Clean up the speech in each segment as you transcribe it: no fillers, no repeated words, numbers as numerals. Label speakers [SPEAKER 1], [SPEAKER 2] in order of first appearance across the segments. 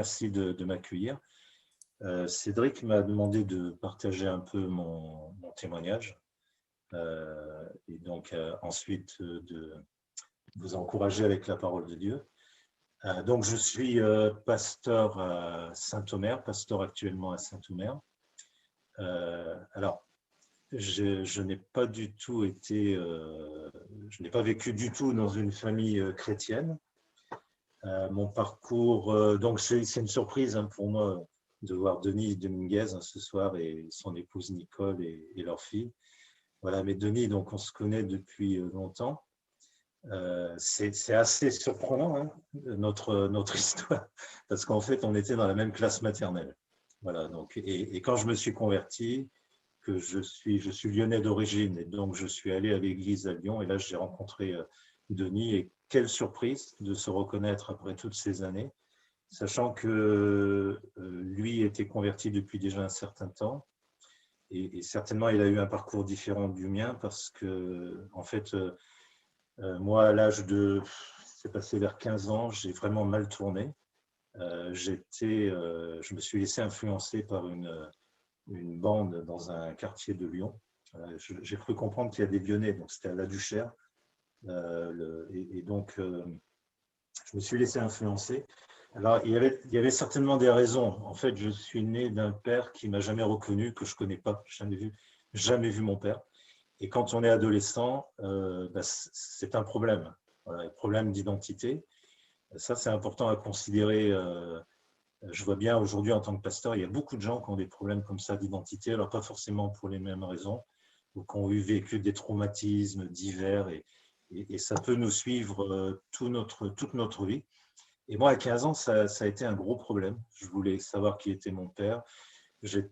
[SPEAKER 1] merci de m'accueillir. Cédric m'a demandé de partager un peu mon témoignage et donc ensuite de vous encourager avec la parole de Dieu. Donc, je suis pasteur à Saint-Omer, pasteur actuellement à Saint-Omer. Alors, je n'ai pas du tout été, je n'ai pas vécu du tout dans une famille chrétienne. Mon parcours, donc c'est une surprise pour moi de voir Denis Dominguez ce soir et son épouse Nicole et leur fille. Voilà, mais Denis, donc on se connaît depuis longtemps. C'est assez surprenant, hein, notre histoire, parce qu'en fait, on était dans la même classe maternelle. Voilà, donc, et quand je me suis converti, que je suis lyonnais d'origine, et donc je suis allé à l'église à Lyon, et là j'ai rencontré Denis, et quelle surprise de se reconnaître après toutes ces années, sachant que lui était converti depuis déjà un certain temps, et certainement il a eu un parcours différent du mien, parce que en fait, moi à l'âge de, c'est passé vers 15 ans, j'ai vraiment mal tourné. Je me suis laissé influencer par une bande dans un quartier de Lyon. J'ai cru comprendre qu'il y a des Lyonnais, donc c'était à La Duchère. Et donc, je me suis laissé influencer. Alors, il y avait certainement des raisons. En fait, je suis né d'un père qui ne m'a jamais reconnu, que je ne connais pas, jamais vu mon père. Et quand on est adolescent, c'est un problème, voilà, un problème d'identité. Ça, c'est important à considérer. Je vois bien aujourd'hui en tant que pasteur, il y a beaucoup de gens qui ont des problèmes comme ça d'identité, alors pas forcément pour les mêmes raisons, ou qui ont vécu des traumatismes divers, et ça peut nous suivre toute notre vie. Et moi, à 15 ans, ça a été un gros problème. Je voulais savoir qui était mon père. J'ai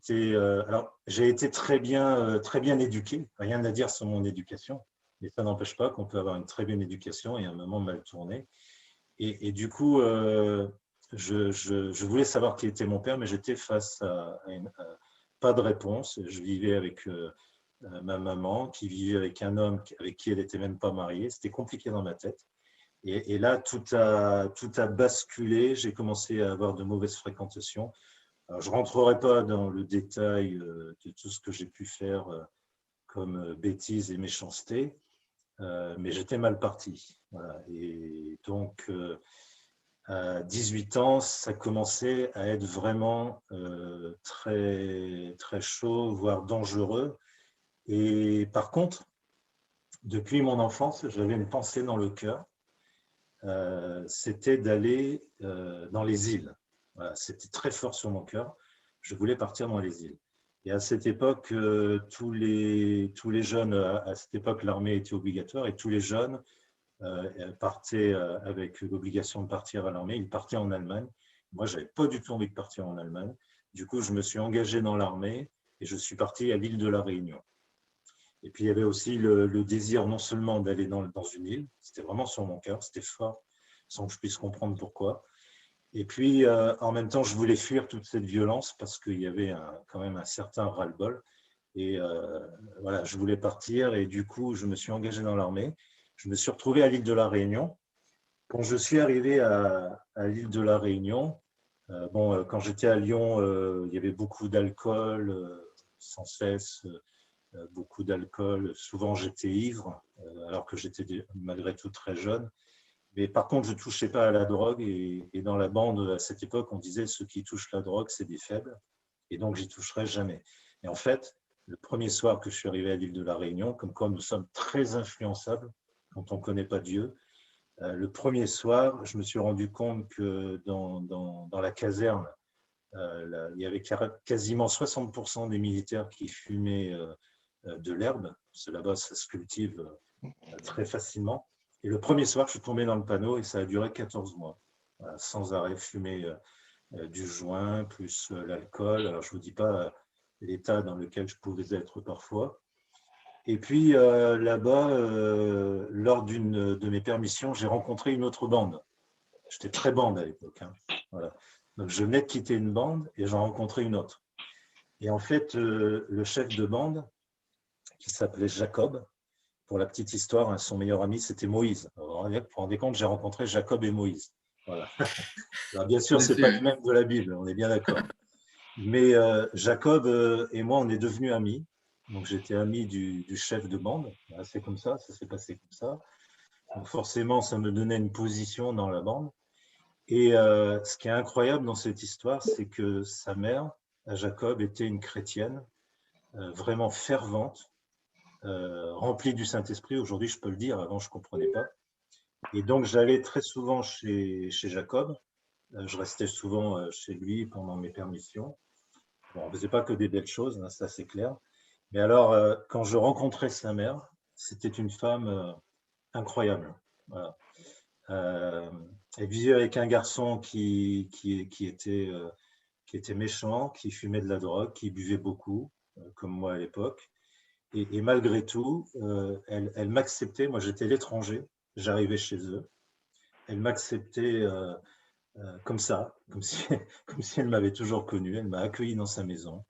[SPEAKER 1] été très bien éduqué, rien à dire sur mon éducation, mais ça n'empêche pas qu'on peut avoir une très bonne éducation et un moment mal tourné. Et du coup, je voulais savoir qui était mon père, mais j'étais face à pas de réponse. Je vivais avec ma maman, qui vivait avec un homme avec qui elle n'était même pas mariée. C'était compliqué dans ma tête. Et là, tout a basculé. J'ai commencé à avoir de mauvaises fréquentations. Alors, je ne rentrerai pas dans le détail de tout ce que j'ai pu faire comme bêtises et méchanceté, mais j'étais mal parti. Voilà. Et donc, à 18 ans, ça commençait à être vraiment très, très chaud, voire dangereux. Et par contre, depuis mon enfance, j'avais une pensée dans le cœur, c'était d'aller dans les îles. Voilà, c'était très fort sur mon cœur. Je voulais partir dans les îles. Et à cette époque, tous les jeunes, à cette époque, l'armée était obligatoire et tous les jeunes partaient avec l'obligation de partir à l'armée. Ils partaient en Allemagne. Moi, je n'avais pas du tout envie de partir en Allemagne. Du coup, je me suis engagé dans l'armée et je suis parti à l'île de la Réunion. Et puis, il y avait aussi le désir non seulement d'aller dans une île, c'était vraiment sur mon cœur, c'était fort, sans que je puisse comprendre pourquoi. Et puis, en même temps, je voulais fuir toute cette violence parce qu'il y avait quand même un certain ras-le-bol. Et voilà, je voulais partir et du coup, je me suis engagé dans l'armée. Je me suis retrouvé à l'île de la Réunion. Quand je suis arrivé à l'île de la Réunion, quand j'étais à Lyon, il y avait beaucoup d'alcool, sans cesse, beaucoup d'alcool. Souvent, j'étais ivre, alors que j'étais malgré tout très jeune. Mais par contre, je ne touchais pas à la drogue et dans la bande, à cette époque, on disait ceux qui touchent la drogue, c'est des faibles. Et donc, j'y toucherai jamais. Et en fait, le premier soir que je suis arrivé à l'île de la Réunion, comme quoi nous sommes très influençables quand on ne connaît pas Dieu, le premier soir, je me suis rendu compte que dans la caserne, il y avait quasiment 60% des militaires qui fumaient de l'herbe. Là-bas, ça se cultive très facilement. Et le premier soir, je suis tombé dans le panneau et ça a duré 14 mois. Voilà, sans arrêt, fumer du joint, plus l'alcool. Alors, je ne vous dis pas l'état dans lequel je pouvais être parfois. Et puis, là-bas, lors d'une de mes permissions, j'ai rencontré une autre bande. J'étais très bande à l'époque. Hein. Voilà. Donc, je venais de quitter une bande et j'en rencontrais une autre. Et en fait, le chef de bande, qui s'appelait Jacob, pour la petite histoire, hein, son meilleur ami, c'était Moïse. Alors, vous vous rendez compte, j'ai rencontré Jacob et Moïse. Voilà. Alors, bien
[SPEAKER 2] En
[SPEAKER 1] sûr, ce n'est
[SPEAKER 2] effet,
[SPEAKER 1] pas
[SPEAKER 2] ouais.
[SPEAKER 1] le même de la Bible, on est bien d'accord. Mais Jacob et moi, on est devenus amis. Donc, j'étais ami du chef de bande. Voilà, c'est comme ça s'est passé comme ça. Donc, forcément, ça me donnait une position dans la bande. Et ce qui est incroyable dans cette histoire, c'est que sa mère, à Jacob, était une chrétienne vraiment fervente, remplie du Saint-Esprit. Aujourd'hui, je peux le dire, avant, je ne comprenais pas. Et donc, j'allais très souvent chez Jacob. Je restais souvent chez lui pendant mes permissions. Bon, on ne faisait pas que des belles choses, hein, ça c'est clair. Mais alors, quand je rencontrais sa mère, c'était une femme incroyable. Voilà. Euh, Elle vivait avec un garçon qui était méchant, qui fumait de la drogue, qui buvait beaucoup, comme moi à l'époque. Et malgré tout, elle m'acceptait. Moi, j'étais l'étranger, j'arrivais chez eux. Elle m'acceptait comme ça, comme si elle m'avait toujours connu. Elle m'a accueilli dans sa maison.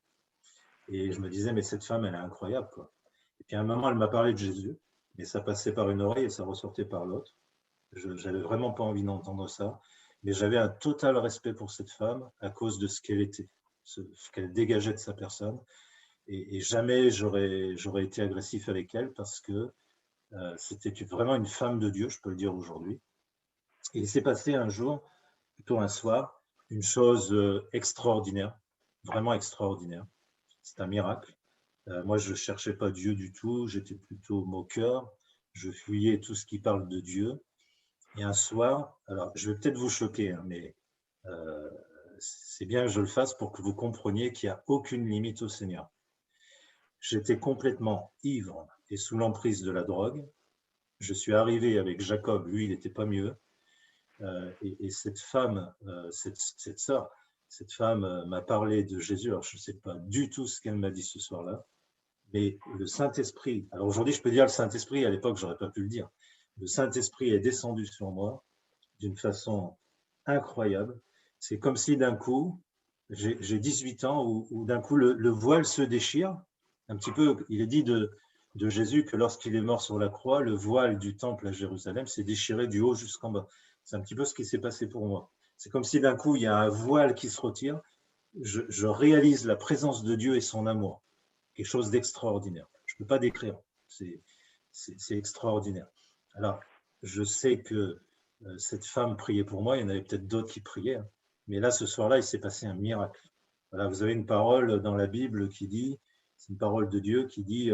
[SPEAKER 1] Et je me disais, mais cette femme, elle est incroyable, quoi. Et puis à un moment, elle m'a parlé de Jésus, mais ça passait par une oreille et ça ressortait par l'autre. Je n'avais vraiment pas envie d'entendre ça, mais j'avais un total respect pour cette femme à cause de ce qu'elle était, ce qu'elle dégageait de sa personne. Et jamais j'aurais été agressif avec elle parce que c'était vraiment une femme de Dieu, je peux le dire aujourd'hui. Et il s'est passé un jour, plutôt un soir, une chose extraordinaire, vraiment extraordinaire. C'est un miracle. Moi, je ne cherchais pas Dieu du tout, j'étais plutôt moqueur, je fuyais tout ce qui parle de Dieu. Et un soir, alors je vais peut-être vous choquer, hein, mais euh, c'est bien que je le fasse pour que vous compreniez qu'il n'y a aucune limite au Seigneur. J'étais complètement ivre et sous l'emprise de la drogue. Je suis arrivé avec Jacob, lui, il n'était pas mieux. Et cette femme, cette sœur, cette femme m'a parlé de Jésus. Alors, je ne sais pas du tout ce qu'elle m'a dit ce soir-là, mais le Saint-Esprit, alors aujourd'hui, je peux dire le Saint-Esprit, à l'époque, je n'aurais pas pu le dire. Le Saint-Esprit est descendu sur moi d'une façon incroyable. C'est comme si d'un coup, j'ai 18 ans, où d'un coup, le voile se déchire. Un petit peu, il est dit de Jésus que lorsqu'il est mort sur la croix, le voile du temple à Jérusalem s'est déchiré du haut jusqu'en bas. C'est un petit peu ce qui s'est passé pour moi. C'est comme si d'un coup, il y a un voile qui se retire. Je réalise la présence de Dieu et son amour. Quelque chose d'extraordinaire. Je ne peux pas décrire. C'est extraordinaire. Alors, je sais que cette femme priait pour moi. Il y en avait peut-être d'autres qui priaient. Hein. Mais là, ce soir-là, il s'est passé un miracle. Voilà, vous avez une parole dans la Bible qui dit, c'est une parole de Dieu qui dit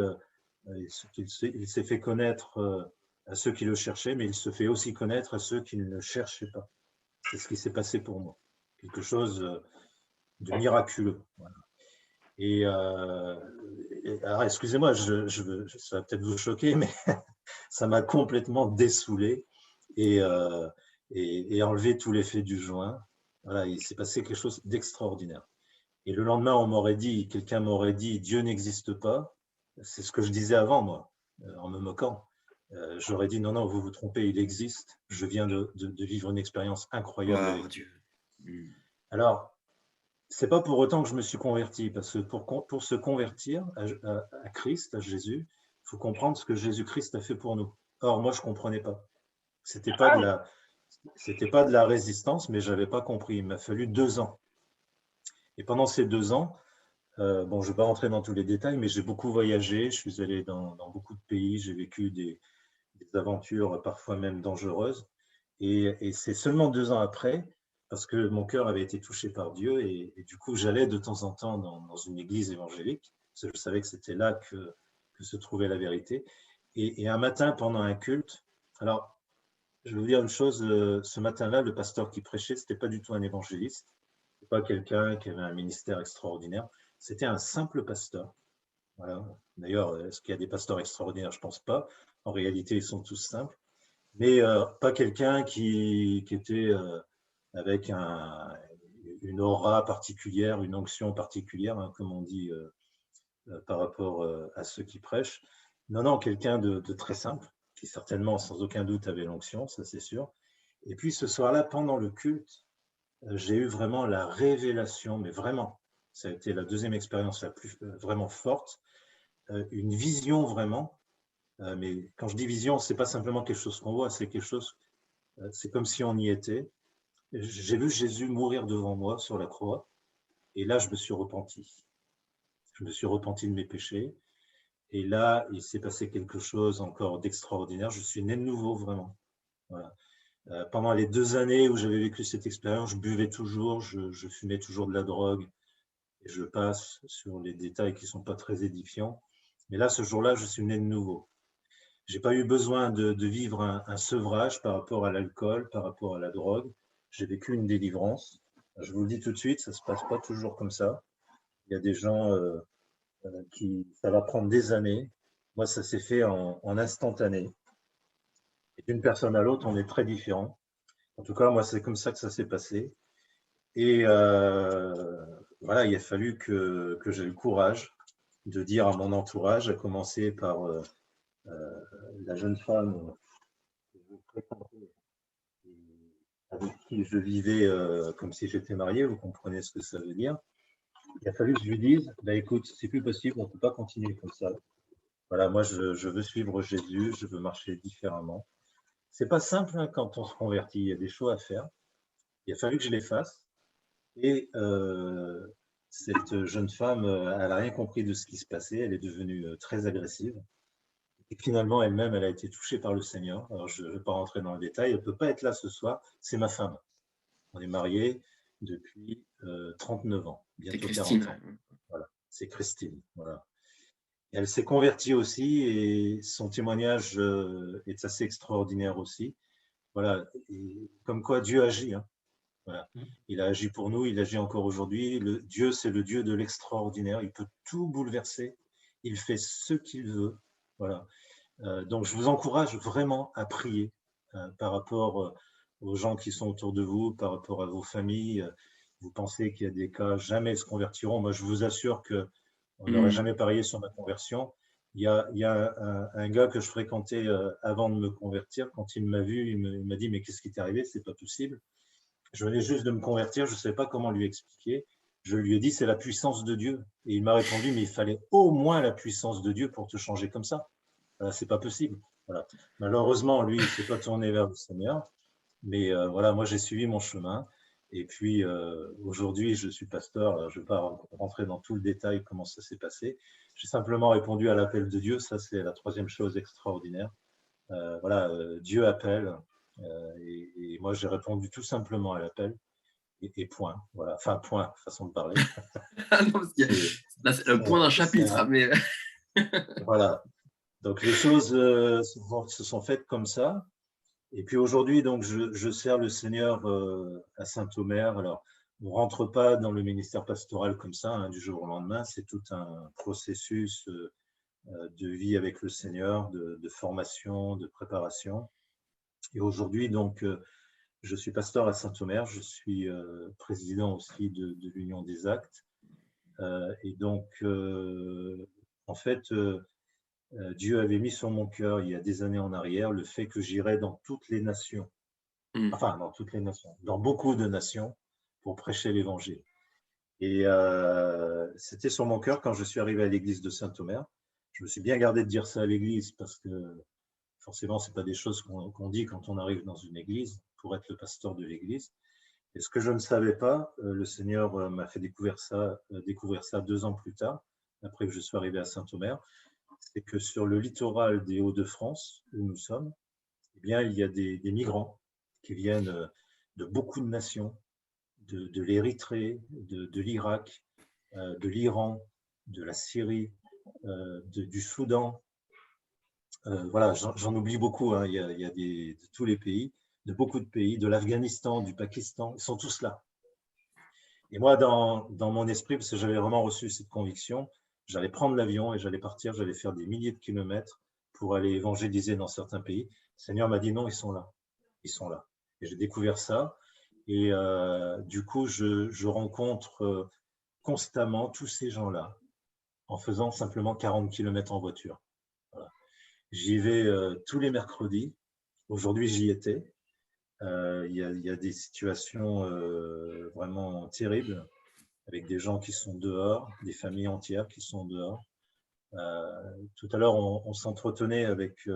[SPEAKER 1] qu'il il s'est fait connaître à ceux qui le cherchaient, mais il se fait aussi connaître à ceux qui ne le cherchaient pas. C'est ce qui s'est passé pour moi. Quelque chose de miraculeux. Voilà. Et, alors, excusez-moi, ça va peut-être vous choquer, mais ça m'a complètement dessoulé et, et enlevé tout l'effet du joint. Voilà, il s'est passé quelque chose d'extraordinaire. Et le lendemain, quelqu'un m'aurait dit, Dieu n'existe pas. C'est ce que je disais avant, moi, en me moquant. J'aurais dit, non, non, vous vous trompez, il existe. Je viens de vivre une expérience incroyable
[SPEAKER 2] Waouh,
[SPEAKER 1] avec
[SPEAKER 2] Dieu.
[SPEAKER 1] lui.
[SPEAKER 2] Mm.
[SPEAKER 1] Alors, c'est pas pour autant que je me suis converti, parce que pour se convertir à Christ, à Jésus, il faut comprendre ce que Jésus-Christ a fait pour nous. Or, moi, je comprenais pas. C'était pas de la, c'était pas de la résistance, mais j'avais pas compris. Il m'a fallu 2 ans. Et pendant ces 2 ans, bon, je vais pas rentrer dans tous les détails, mais j'ai beaucoup voyagé. Je suis allé dans beaucoup de pays. J'ai vécu des aventures parfois même dangereuses. Et c'est seulement 2 ans après, parce que mon cœur avait été touché par Dieu, et du coup, j'allais de temps en temps dans une église évangélique, parce que je savais que c'était là que se trouvait la vérité. Et un matin, pendant un culte, alors, je vais vous dire une chose, ce matin-là, le pasteur qui prêchait, ce n'était pas du tout un évangéliste, ce n'était pas quelqu'un qui avait un ministère extraordinaire, c'était un simple pasteur. Voilà. D'ailleurs, est-ce qu'il y a des pasteurs extraordinaires? Je ne pense pas. En réalité, ils sont tous simples. Mais pas quelqu'un qui était avec une aura particulière, une onction particulière, hein, comme on dit par rapport à ceux qui prêchent. Non, non, quelqu'un de très simple, qui certainement, sans aucun doute, avait l'onction, ça c'est sûr. Et puis ce soir-là, pendant le culte, j'ai eu vraiment la révélation, mais vraiment, ça a été la deuxième expérience la plus vraiment forte, une vision vraiment. Mais quand je dis vision, c'est pas simplement quelque chose qu'on voit, c'est quelque chose, c'est comme si on y était. J'ai vu Jésus mourir devant moi sur la croix, et là, je me suis repenti. Je me suis repenti de mes péchés. Et là, il s'est passé quelque chose encore d'extraordinaire. Je suis né de nouveau, vraiment. Voilà. Pendant les 2 années où j'avais vécu cette expérience, je buvais toujours, je fumais toujours de la drogue. Et je passe sur les détails qui ne sont pas très édifiants. Mais là, ce jour-là, je suis né de nouveau. Je n'ai pas eu besoin de vivre un sevrage par rapport à l'alcool, par rapport à la drogue. J'ai vécu une délivrance. Je vous le dis tout de suite, ça ne se passe pas toujours comme ça. Il y a des gens qui, ça va prendre des années. Moi, ça s'est fait en instantané. Et d'une personne à l'autre, on est très différents. En tout cas, moi, c'est comme ça que ça s'est passé. Et voilà, il a fallu que j'ai le courage de dire à mon entourage, à commencer par la jeune femme que je fréquentais et avec qui je vivais comme si j'étais marié, vous comprenez ce que ça veut dire. Il a fallu que je lui dise, bah, écoute, c'est plus possible, on ne peut pas continuer comme ça. Voilà, moi, je veux suivre Jésus, je veux marcher différemment. C'est pas simple hein, quand on se convertit, il y a des choix à faire. Il a fallu que je les fasse. Et cette jeune femme, elle n'a rien compris de ce qui se passait, elle est devenue très agressive. Et finalement, elle-même, elle a été touchée par le Seigneur. Alors, je ne vais pas rentrer dans le détail, elle ne peut pas être là ce soir, c'est ma femme. On est mariés depuis 39 ans,
[SPEAKER 2] C'est
[SPEAKER 1] bientôt 40
[SPEAKER 2] Christine.
[SPEAKER 1] ans. Voilà, c'est Christine. Voilà. Et elle s'est convertie aussi et son témoignage est assez extraordinaire aussi. Voilà, et comme quoi Dieu agit. Hein. Voilà. Il a agi pour nous, il agit encore aujourd'hui. Dieu, c'est le Dieu de l'extraordinaire. Il peut tout bouleverser. Il fait ce qu'il veut. Voilà. Donc, je vous encourage vraiment à prier par rapport aux gens qui sont autour de vous, par rapport à vos familles. Vous pensez qu'il y a des cas, jamais ils se convertiront. Moi, je vous assure qu'on n'aurait
[SPEAKER 2] Mm.
[SPEAKER 1] jamais parié sur ma conversion. Il y a un gars que je fréquentais avant de me convertir. Quand il m'a vu, il m'a dit, mais qu'est-ce qui t'est arrivé? C'est pas possible. Je venais juste de me convertir, je ne savais pas comment lui expliquer. Je lui ai dit, c'est la puissance de Dieu. Et il m'a répondu, mais il fallait au moins la puissance de Dieu pour te changer comme ça. Voilà, c'est pas possible. Voilà. Malheureusement, lui, il ne s'est pas tourné vers le Seigneur. Mais voilà, moi, j'ai suivi mon chemin. Et puis, aujourd'hui, je suis pasteur. Alors, je ne vais pas rentrer dans tout le détail, comment ça s'est passé. J'ai simplement répondu à l'appel de Dieu. Ça, c'est la troisième chose extraordinaire. Voilà, Dieu appelle. Et moi, j'ai répondu tout simplement à l'appel. Et point. Voilà. Enfin, point, façon de parler.
[SPEAKER 2] Non, parce que là, c'est le point d'un chapitre, mais
[SPEAKER 1] voilà. Donc, les choses se sont faites comme ça. Et puis aujourd'hui, donc, je sers le Seigneur à Saint-Omer. Alors, on ne rentre pas dans le ministère pastoral comme ça, hein, du jour au lendemain. C'est tout un processus de vie avec le Seigneur, de formation, de préparation. Et aujourd'hui, donc, je suis pasteur à Saint-Omer. Je suis président aussi de l'Union des Actes. Et donc, en fait, Dieu avait mis sur mon cœur, il y a des années en arrière, le fait que j'irais dans toutes les nations,
[SPEAKER 2] mm.
[SPEAKER 1] enfin, dans toutes les nations, dans beaucoup de nations, pour prêcher l'Évangile. Et c'était sur mon cœur quand je suis arrivé à l'église de Saint-Omer. Je me suis bien gardé de dire ça à l'église parce que forcément, ce n'est pas des choses qu'on dit quand on arrive dans une église pour être le pasteur de l'église. Et ce que je ne savais pas, le Seigneur m'a fait découvrir ça 2 ans plus tard, après que je sois arrivé à Saint-Omer, c'est que sur le littoral des Hauts-de-France, où nous sommes, eh bien, il y a des migrants qui viennent de beaucoup de nations, de l'Érythrée, de l'Irak, de l'Iran, de la Syrie, du Soudan. Voilà, j'en oublie beaucoup, hein. Il y a de tous les pays, de beaucoup de pays, de l'Afghanistan, du Pakistan, ils sont tous là. Et moi, dans mon esprit, parce que j'avais vraiment reçu cette conviction, j'allais prendre l'avion et j'allais partir, j'allais faire des milliers de kilomètres pour aller évangéliser dans certains pays. Le Seigneur m'a dit non, ils sont là. Ils sont là. Et j'ai découvert ça. Et du coup, je rencontre constamment tous ces gens-là en faisant simplement 40 kilomètres en voiture. Voilà. J'y vais tous les mercredis. Aujourd'hui, j'y étais. Il y a des situations vraiment terribles avec des gens qui sont dehors, des familles entières qui sont dehors. Tout à l'heure, on s'entretenait avec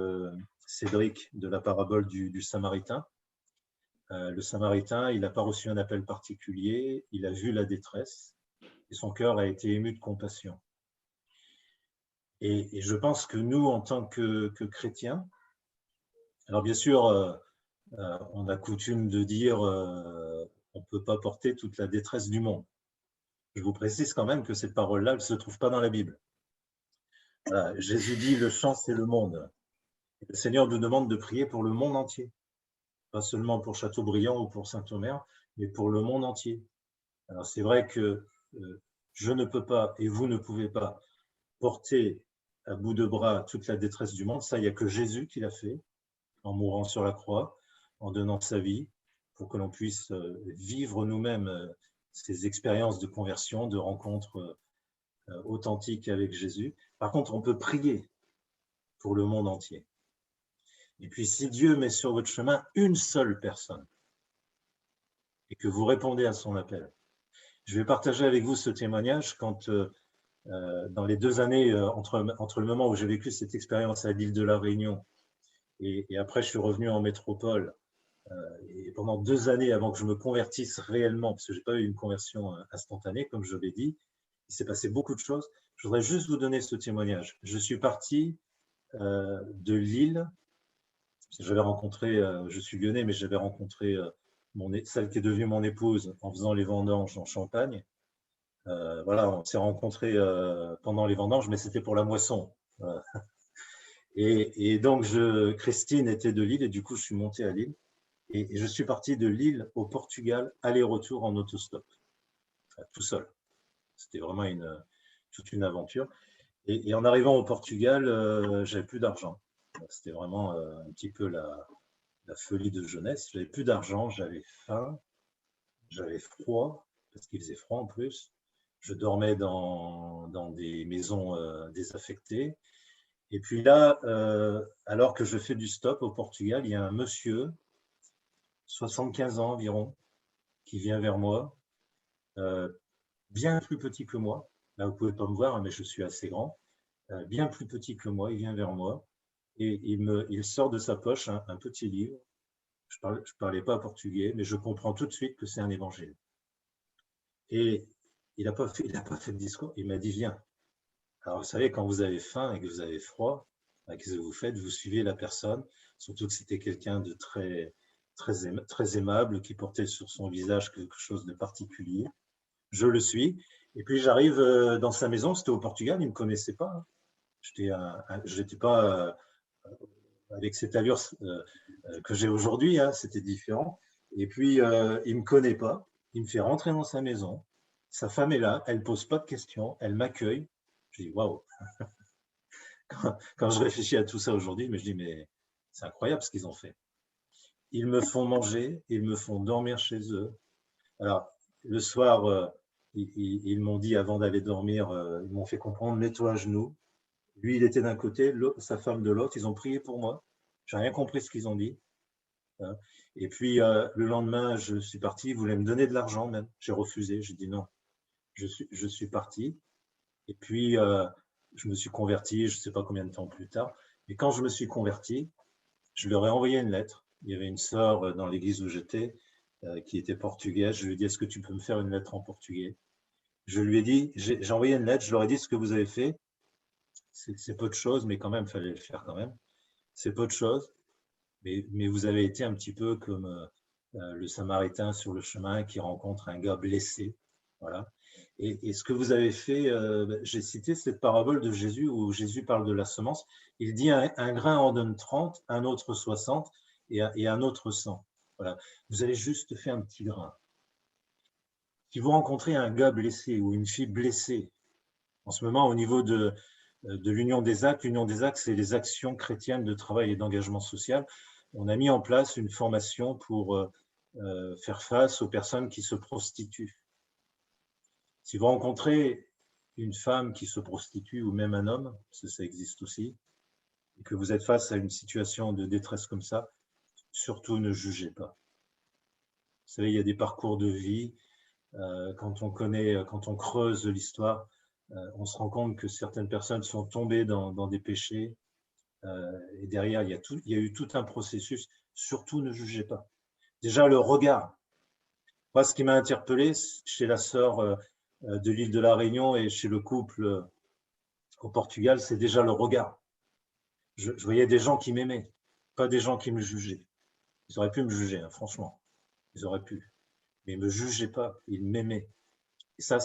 [SPEAKER 1] Cédric de la parabole du Samaritain. Le Samaritain, il n'a pas reçu un appel particulier, il a vu la détresse et son cœur a été ému de compassion. Et je pense que nous, en tant que chrétiens, alors bien sûr, on a coutume de dire on ne peut pas porter toute la détresse du monde. Je vous précise quand même que cette parole-là, elle ne se trouve pas dans la Bible. Voilà, Jésus dit, le champ, c'est le monde. Le Seigneur nous demande de prier pour le monde entier. Pas seulement pour Châteaubriand ou pour Saint-Omer, mais pour le monde entier. Alors c'est vrai que je ne peux pas, et vous ne pouvez pas, porter à bout de bras toute la détresse du monde. Ça, il n'y a que Jésus qui l'a fait, en mourant sur la croix, en donnant sa vie, pour que l'on puisse vivre nous-mêmes ces expériences de conversion, de rencontres authentiques avec Jésus. Par contre, on peut prier pour le monde entier. Et puis, si Dieu met sur votre chemin une seule personne et que vous répondez à son appel, je vais partager avec vous ce témoignage quand, dans les 2 années entre le moment où j'ai vécu cette expérience à l'île de la Réunion et après je suis revenu en métropole, et pendant 2 années avant que je me convertisse réellement, parce que je n'ai pas eu une conversion instantanée, comme je l'ai dit, il s'est passé beaucoup de choses. Je voudrais juste vous donner ce témoignage. Je suis parti de Lille. J'avais rencontré, je suis lyonnais, mais j'avais rencontré celle qui est devenue mon épouse en faisant les vendanges en Champagne. Voilà, on s'est rencontrés pendant les vendanges, mais c'était pour la moisson. Et donc, Christine était de Lille, et du coup, je suis monté à Lille. Et je suis parti de Lille au Portugal, aller-retour en autostop, tout seul. C'était vraiment toute une aventure. Et en arrivant au Portugal, j'avais plus d'argent. C'était vraiment un petit peu la folie de jeunesse. J'avais plus d'argent, j'avais faim, j'avais froid, parce qu'il faisait froid en plus. Je dormais dans des maisons désaffectées. Et puis là, alors que je fais du stop au Portugal, il y a un monsieur, 75 ans environ, qui vient vers moi, bien plus petit que moi. Là, vous ne pouvez pas me voir, mais je suis assez grand. Bien plus petit que moi, il vient vers moi et il sort de sa poche un petit livre. Je parlais pas portugais, mais je comprends tout de suite que c'est un évangile. Et il n'a pas fait de discours, il m'a dit viens. Alors vous savez, quand vous avez faim et que vous avez froid, qu'est-ce que vous faites? Vous suivez la personne, surtout que c'était quelqu'un de très aimable qui portait sur son visage quelque chose de particulier. Je le suis. Et puis j'arrive dans sa maison, c'était au Portugal, il ne me connaissait pas. Je n'étais pas avec cette allure que j'ai aujourd'hui, hein, c'était différent. Et puis, il ne me connaît pas, il me fait rentrer dans sa maison. Sa femme est là, elle ne pose pas de questions, elle m'accueille. Je dis, waouh! Quand je réfléchis à tout ça aujourd'hui, je dis, mais c'est incroyable ce qu'ils ont fait. Ils me font manger, ils me font dormir chez eux. Alors, le soir, ils m'ont dit, avant d'aller dormir, ils m'ont fait comprendre, mets-toi à genoux. Lui, il était d'un côté, sa femme de l'autre. Ils ont prié pour moi. Je n'ai rien compris ce qu'ils ont dit. Et puis, le lendemain, je suis parti. Ils voulaient me donner de l'argent même. J'ai refusé. J'ai dit non. Je suis parti. Et puis, je me suis converti, je ne sais pas combien de temps plus tard. Et quand je me suis converti, je leur ai envoyé une lettre. Il y avait une sœur dans l'église où j'étais qui était portugaise. Je lui ai dit, est-ce que tu peux me faire une lettre en portugais? Je lui ai dit, j'ai envoyé une lettre. Je leur ai dit ce que vous avez fait. C'est peu de choses, mais quand même, il fallait le faire quand même. C'est peu de choses, mais vous avez été un petit peu comme le Samaritain sur le chemin qui rencontre un gars blessé. Voilà. Et ce que vous avez fait, j'ai cité cette parabole de Jésus où Jésus parle de la semence. Il dit un grain en donne 30, un autre 60 et un autre 100. Voilà. Vous avez juste fait un petit grain. Si vous rencontrez un gars blessé ou une fille blessée, en ce moment au niveau de l'Union des Actes. L'Union des Actes, c'est les actions chrétiennes de travail et d'engagement social. On a mis en place une formation pour faire face aux personnes qui se prostituent. Si vous rencontrez une femme qui se prostitue ou même un homme, parce que ça existe aussi, et que vous êtes face à une situation de détresse comme ça, surtout ne jugez pas. Vous savez, il y a des parcours de vie. Quand on creuse l'histoire, on se rend compte que certaines personnes sont tombées dans des péchés et derrière, il y a eu tout un processus. Surtout, ne jugez pas. Déjà, le regard. Moi, ce qui m'a interpellé chez la sœur de l'île de la Réunion et chez le couple au Portugal, c'est déjà le regard. Je voyais des gens qui m'aimaient, pas des gens qui me jugeaient. Ils auraient pu me juger, hein, franchement. Ils auraient pu. Mais ils ne me jugeaient pas, ils m'aimaient. Et ça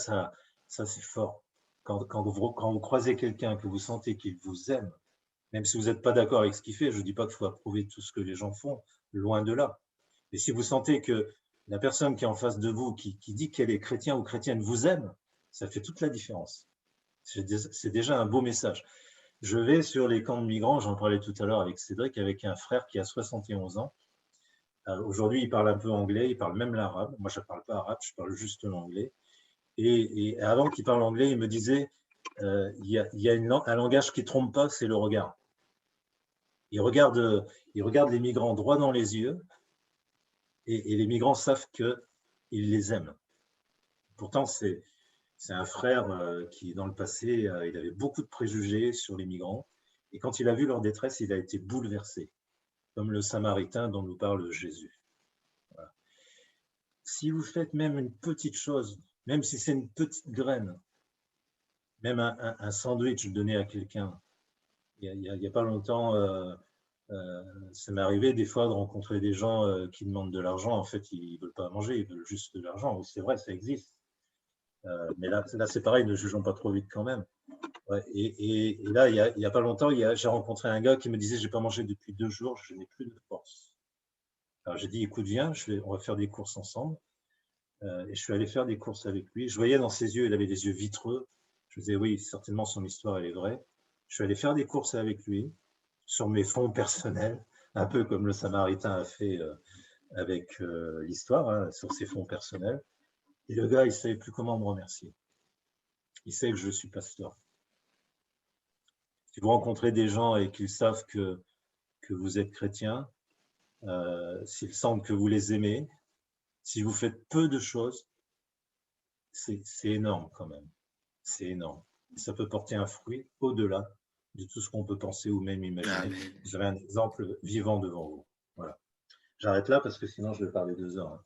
[SPEAKER 1] c'est fort. Quand vous croisez quelqu'un, que vous sentez qu'il vous aime, même si vous n'êtes pas d'accord avec ce qu'il fait, je ne dis pas qu'il faut approuver tout ce que les gens font, loin de là. Mais si vous sentez que la personne qui est en face de vous, qui dit qu'elle est chrétien ou chrétienne, vous aime, ça fait toute la différence. C'est déjà un beau message. Je vais sur les camps de migrants, j'en parlais tout à l'heure avec Cédric, avec un frère qui a 71 ans. Aujourd'hui, il parle un peu anglais, il parle même l'arabe. Moi, je ne parle pas arabe, je parle juste l'anglais. Et avant qu'il parle anglais, il me disait, il y a un langage qui ne trompe pas, c'est le regard. Il regarde les migrants droit dans les yeux et les migrants savent qu'il les aime. Pourtant, c'est un frère qui, dans le passé, il avait beaucoup de préjugés sur les migrants. Et quand il a vu leur détresse, il a été bouleversé, comme le Samaritain dont nous parle Jésus. Voilà. Si vous faites même une petite chose, même si c'est une petite graine, même un sandwich donné à quelqu'un, il n'y a pas longtemps, ça m'est arrivé des fois de rencontrer des gens qui demandent de l'argent. En fait, ils ne veulent pas manger, ils veulent juste de l'argent. C'est vrai, ça existe. Mais là c'est pareil, ne jugeons pas trop vite quand même. Ouais, et là, il n'y a pas longtemps, j'ai rencontré un gars qui me disait « j'ai pas mangé depuis 2 jours, je n'ai plus de force ». Alors j'ai dit « écoute, viens, on va faire des courses ensemble ». Et je suis allé faire des courses avec lui. Je voyais dans ses yeux, il avait des yeux vitreux. Je me disais « oui, certainement son histoire, elle est vraie ». Je suis allé faire des courses avec lui sur mes fonds personnels, un peu comme le Samaritain a fait avec l'histoire, hein, sur ses fonds personnels. Et le gars, il ne savait plus comment me remercier. Il sait que je suis pasteur. Si vous rencontrez des gens et qu'ils savent que vous êtes chrétien, s'ils sentent que vous les aimez, si vous faites peu de choses, c'est énorme quand même. C'est énorme. Et ça peut porter un fruit au-delà de tout ce qu'on peut penser ou même imaginer.
[SPEAKER 2] Amen.
[SPEAKER 1] Vous avez un exemple vivant devant vous. Voilà. J'arrête là parce que sinon je vais parler 2 heures.